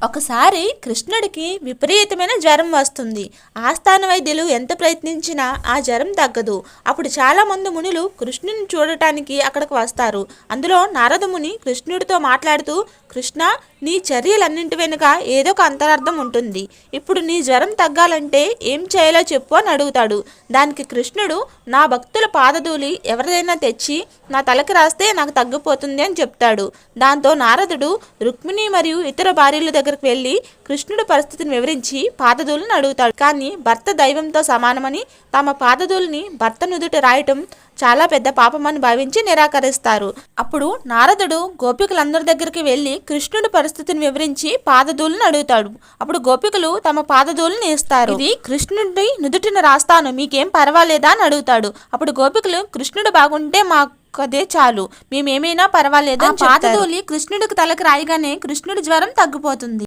ఒకసారి కృష్ణుడికి విపరీతమైన జ్వరం వస్తుంది. ఆస్థాన వైద్యులు ఎంత ప్రయత్నించినా ఆ జ్వరం తగ్గదు. అప్పుడు చాలా మంది మునులు కృష్ణుని చూడటానికి అక్కడికి వస్తారు. అందులో నారద ముని కృష్ణుడితో మాట్లాడుతూ, కృష్ణ, నీ చర్యలన్నింటి వెనుక ఏదో ఒక అంతరార్థం ఉంటుంది. ఇప్పుడు నీ జ్వరం తగ్గాలంటే ఏం చేయాలో చెప్పు అని అడుగుతాడు. దానికి కృష్ణుడు, నా భక్తుల పాదధూళి ఎవరిదైనా తెచ్చి నా తలకి రాస్తే నాకు తగ్గిపోతుంది అని చెప్తాడు. దాంతో నారదుడు రుక్మిణి మరియు ఇతర భార్యల దగ్గరకు వెళ్ళి కృష్ణుడి పరిస్థితిని వివరించి పాదధూళిని అడుగుతాడు. కానీ భర్త దైవంతో సమానమని, తమ పాదధూళిని భర్త నుదుట రాయటం చాలా పెద్ద పాపమని భావించి నిరాకరిస్తారు. అప్పుడు నారదుడు గోపికలందరి దగ్గరికి వెళ్ళి కృష్ణుడి పరిస్థితిని వివరించి పాదధూళిని అడుగుతాడు. అప్పుడు గోపికలు తమ పాదధూళిని ఇస్తారు. ఇది కృష్ణుడి నుదుటిని రాస్తాను, మీకేం పర్వాలేదా అని అడుగుతాడు. అప్పుడు గోపికలు, కృష్ణుడు బాగుంటే మాకు అదే చాలు, మేమేమైనా పర్వాలేదు. పాదధూళి కృష్ణుడికి తలకి రాయగానే కృష్ణుడి జ్వరం తగ్గిపోతుంది.